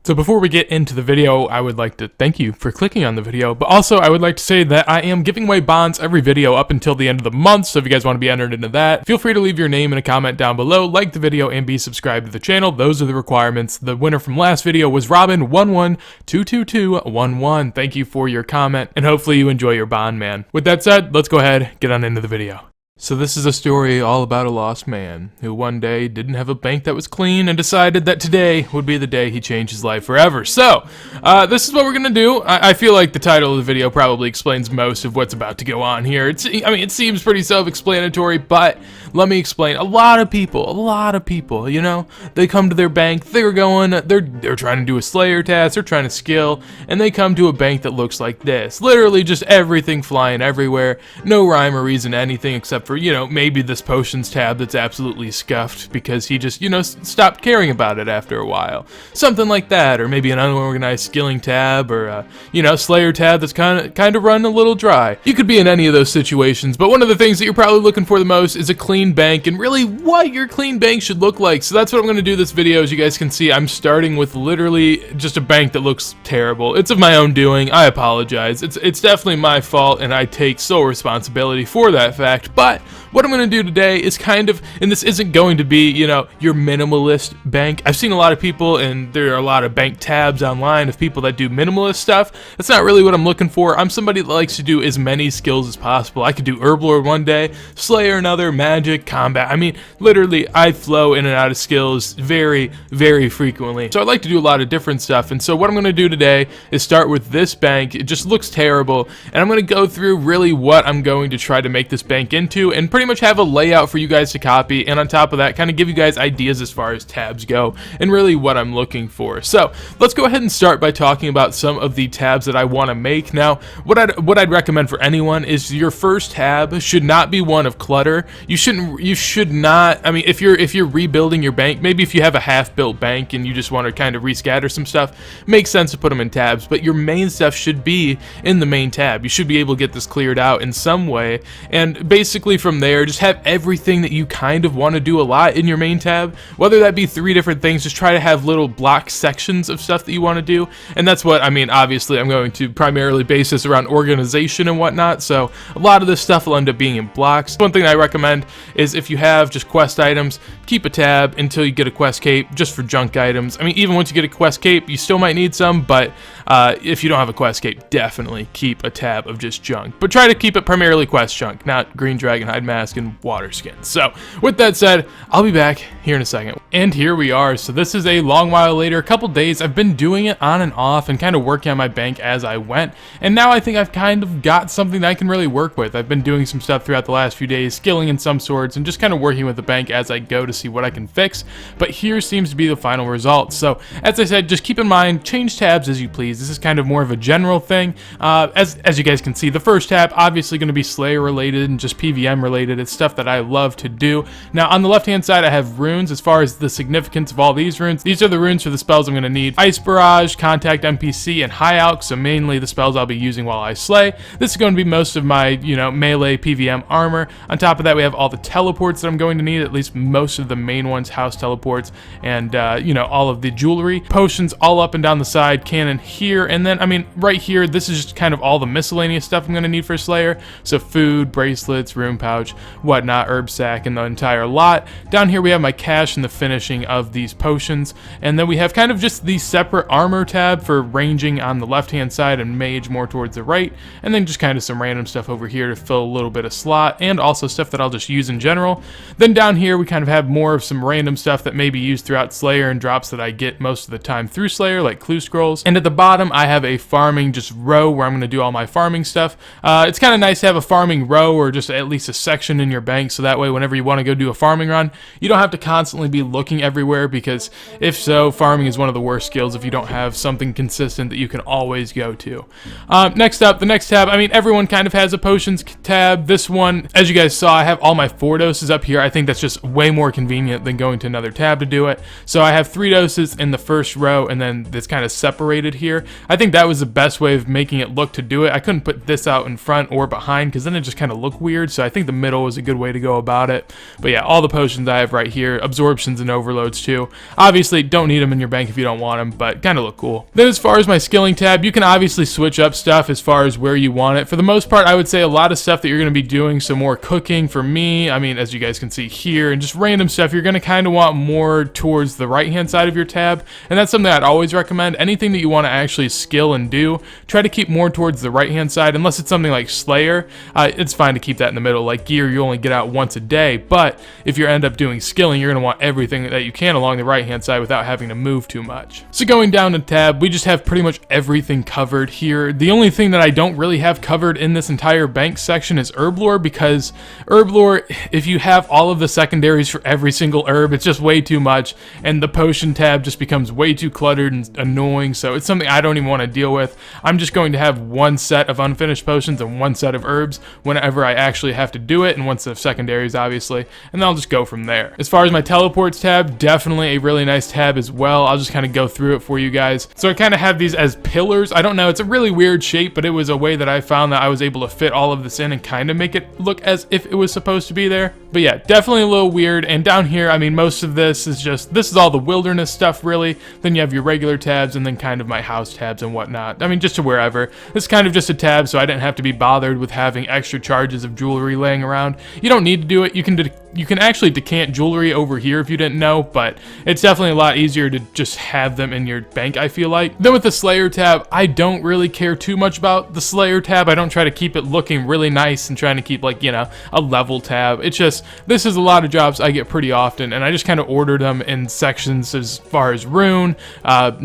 So before we get into the video, I would like to thank you for clicking on the video, but also I would like to say that I am giving away bonds every video up until the end of the month, so if you guys want to be entered into that, feel free to leave your name in a comment down below, like the video, and be subscribed to the channel. Those are the requirements. The winner from last video was Robin1122211. Thank you for your comment, and hopefully you enjoy your bond, man. With that said, let's go ahead, get on into the video. So this is a story all about a lost man who one day didn't have a bank that was clean and decided that today would be the day he changed his life forever. So, this is what we're gonna do. I feel like the title of the video probably explains most of what's about to go on here. It seems pretty self-explanatory, but let me explain. A lot of people, you know, they come to their bank, they're trying to do a Slayer task, they're trying to skill, and they come to a bank that looks like this. Literally just everything flying everywhere, no rhyme or reason to anything except for, you know, maybe this potions tab that's absolutely scuffed because he just, you know, stopped caring about it after a while. Something like that, or maybe an unorganized skilling tab, or you know, Slayer tab that's kind of run a little dry. You could be in any of those situations, but one of the things that you're probably looking for the most is a clean bank, and really what your clean bank should look like. So that's what I'm going to do this video. As you guys can see, I'm starting with literally just a bank that looks terrible. It's of my own doing. I apologize. It's definitely my fault, and I take sole responsibility for that fact, but what I'm going to do today is kind of, and this isn't going to be, you know, your minimalist bank. I've seen a lot of people, and there are a lot of bank tabs online of people that do minimalist stuff. That's not really what I'm looking for. I'm somebody that likes to do as many skills as possible. I could do Herblore one day, Slayer another, Magic, Combat. I mean, literally, I flow in and out of skills very, very frequently. So I like to do a lot of different stuff, and so what I'm going to do today is start with this bank. It just looks terrible, and I'm going to go through really what I'm going to try to make this bank into, and pretty much have a layout for you guys to copy, and on top of that, kind of give you guys ideas as far as tabs go and really what I'm looking for. So let's go ahead and start by talking about some of the tabs that I want to make. Now, what I'd recommend for anyone is your first tab should not be one of clutter. You should not. I mean, if you're rebuilding your bank, maybe if you have a half-built bank and you just want to kind of rescatter some stuff, makes sense to put them in tabs. But your main stuff should be in the main tab. You should be able to get this cleared out in some way, and basically from there, just have everything that you kind of want to do a lot in your main tab, whether that be 3 different things. Just try to have little block sections of stuff that you want to do, and that's what I mean. Obviously, I'm going to primarily base this around organization and whatnot, so a lot of this stuff will end up being in blocks. One thing I recommend is if you have just quest items, keep a tab until you get a quest cape, just for junk items. I mean, even once you get a quest cape, you still might need some, but if you don't have a quest cape, definitely keep a tab of just junk, but try to keep it primarily quest junk, not green dragon hide mask and water skins. So with that said, I'll be back here in a second. And here we are. So this is a long while later, a couple days. I've been doing it on and off and kind of working on my bank as I went, and now I think I've kind of got something that I can really work with. I've been doing some stuff throughout the last few days, skilling in some sorts, and just kind of working with the bank as I go to see what I can fix, but here seems to be the final result. So as I said, just keep in mind, change tabs as you please. This is kind of more of a general thing. As you guys can see, the first tab obviously going to be Slayer related and just PVM related. It's stuff that I love to do. Now on the left hand side, I have runes. As far as the significance of all these runes, these are the runes for the spells I'm going to need: Ice Barrage, Contact NPC, and High Alch. So mainly the spells I'll be using while I slay. This is going to be most of my, you know, melee PVM armor. On top of that, we have all the teleports that I'm going to need, at least most of the main ones, house teleports, and you know, all of the jewelry, potions all up and down the side, cannon here, and then I mean right here, this is just kind of all the miscellaneous stuff I'm going to need for Slayer. So food, bracelets, rune pouch, whatnot, herb sack, and the entire lot. Down here we have my cache and the finishing of these potions, and then we have kind of just the separate armor tab for ranging on the left hand side and mage more towards the right, and then just kind of some random stuff over here to fill a little bit of slot, and also stuff that I'll just use in general. Then down here we kind of have more of some random stuff that may be used throughout Slayer and drops that I get most of the time through Slayer, like clue scrolls. And at the bottom I have a farming just row where I'm going to do all my farming stuff. It's kind of nice to have a farming row or just at least a section in your bank, so that way whenever you want to go do a farming run, you don't have to constantly be looking everywhere, because if so, farming is one of the worst skills if you don't have something consistent that you can always go to. Next up, the next tab, I mean, everyone kind of has a potions tab. This one, as you guys saw, I have all my 4 doses up here. I think that's just way more convenient than going to another tab to do it. So I have 3 doses in the first row, and then it's kind of separated here. I think that was the best way of making it look to do it. I couldn't put this out in front or behind because then it just kind of looked weird, so I think the middle was a good way to go about it. But yeah, all the potions I have right here, absorptions and overloads too. Obviously, don't need them in your bank if you don't want them, but kind of look cool. Then as far as my skilling tab, you can obviously switch up stuff as far as where you want it. For the most part, I would say a lot of stuff that you're going to be doing some more cooking for me. I mean, as you guys can see here, and just random stuff, you're going to kind of want more towards the right-hand side of your tab, and that's something I'd always recommend. Anything that you want to actually skill and do, try to keep more towards the right-hand side, unless it's something like Slayer. It's fine to keep that in the middle. Like gear, you only get out once a day, but if you end up doing skilling, you're going to want everything that you can along the right-hand side without having to move too much. So going down to tab, we just have pretty much everything covered here. The only thing that I don't really have covered in this entire bank section is herb lore, because herb lore, if you have all of the secondaries for every single herb, it's just way too much, and the potion tab just becomes way too cluttered and annoying, so it's something I don't even want to deal with. I'm just going to have one set of unfinished potions and one set of herbs whenever I actually have to do it, and one set of secondaries obviously, and then I'll just go from there. As far as my teleports tab, definitely a really nice tab as well. I'll just kind of go through it for you guys. So I kind of have these as pillars. I don't know, it's a really weird shape, but it was a way that I found that I was able to fit all of this in and kind of make it look as if it was supposed to be there. But yeah, definitely a little weird. And down here, I mean, most of this is all the wilderness stuff really. Then you have your regular tabs and then kind of my house tabs and whatnot. I mean, just to wherever. It's kind of just a tab, so I didn't have to be bothered with having extra charges of jewelry laying around. You don't need to do it. You can actually decant jewelry over here if you didn't know, but it's definitely a lot easier to just have them in your bank, I feel like. Then with the Slayer tab, I don't really care too much about the Slayer tab. I don't try to keep it looking really nice and trying to keep, like, you know, a level tab. It's just, this is a lot of jobs I get pretty often, and I just kind of order them in sections as far as rune,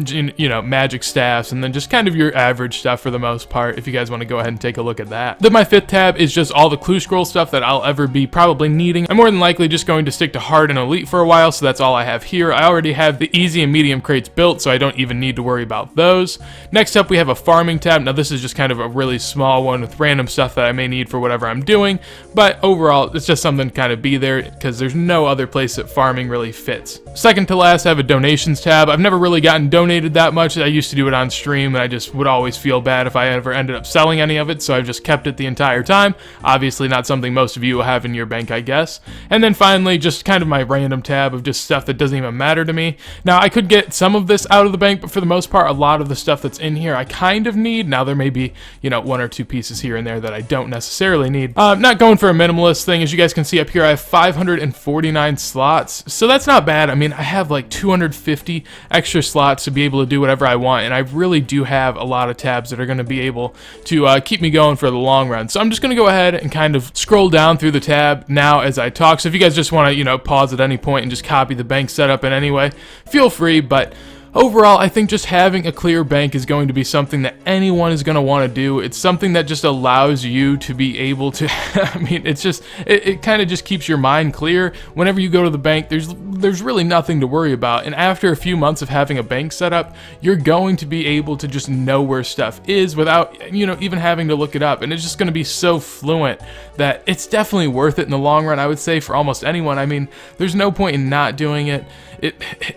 you know, magic staffs, and then just kind of your average stuff for the most part, if you guys want to go ahead and take a look at that. Then my 5th tab is just all the clue scroll stuff that I'll ever be probably needing. I'm more than likely just going to stick to hard and elite for a while, so that's all I have here. I already have the easy and medium crates built, so I don't even need to worry about those. Next up, we have a farming tab. Now this is just kind of a really small one with random stuff that I may need for whatever I'm doing, but overall it's just something to kind of be there because there's no other place that farming really fits. Second to last, I have a donations tab. I've never really gotten donated that much. I used to do it on stream, and I just would always feel bad if I ever ended up selling any of it, so I've just kept it the entire time. Obviously not something most of you will have in your bank, I guess. And then finally, just kind of my random tab of just stuff that doesn't even matter to me. Now, I could get some of this out of the bank, but for the most part, a lot of the stuff that's in here I kind of need. Now, there may be, you know, 1 or 2 pieces here and there that I don't necessarily need. Not going for a minimalist thing. As you guys can see up here, I have 549 slots, so that's not bad. I mean, I have like 250 extra slots to be able to do whatever I want, and I really do have a lot of tabs that are going to be able to keep me going for the long run. So I'm just going to go ahead and kind of scroll down through the tab now as I talk. So if you guys just want to, you know, pause at any point and just copy the bank setup in any way, feel free. But overall, I think just having a clear bank is going to be something that anyone is going to want to do. It's something that just allows you to be able to, I mean, it's just, it kind of just keeps your mind clear. Whenever you go to the bank, there's really nothing to worry about. And after a few months of having a bank set up, you're going to be able to just know where stuff is without, you know, even having to look it up. And it's just going to be so fluent that it's definitely worth it in the long run, I would say, for almost anyone. I mean, there's no point in not doing it.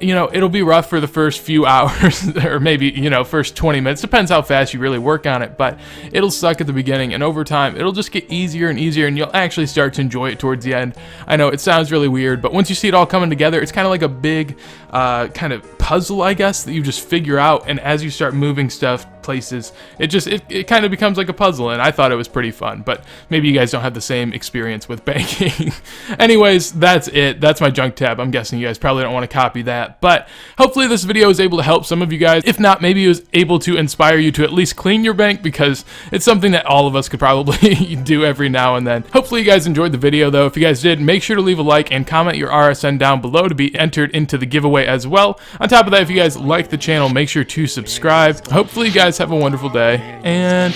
You know, it'll be rough for the first few hours or maybe, you know, first 20 minutes. Depends how fast you really work on it, but it'll suck at the beginning, and over time it'll just get easier and easier, and you'll actually start to enjoy it towards the end. I know it sounds really weird, but once you see it all coming together, it's kind of like a big kind of puzzle, I guess, that you just figure out, and as you start moving stuff places, it kind of becomes like a puzzle, and I thought it was pretty fun, but maybe you guys don't have the same experience with banking. Anyways, that's it. That's my junk tab. I'm guessing you guys probably don't want to copy that, but hopefully this video is able to help some of you guys. If not, maybe it was able to inspire you to at least clean your bank, because it's something that all of us could probably do every now and then. Hopefully you guys enjoyed the video, though. If you guys did, make sure to leave a like and comment your RSN down below to be entered into the giveaway as well. On top of that, if you guys like the channel, make sure to subscribe. Hopefully you guys have a wonderful day, and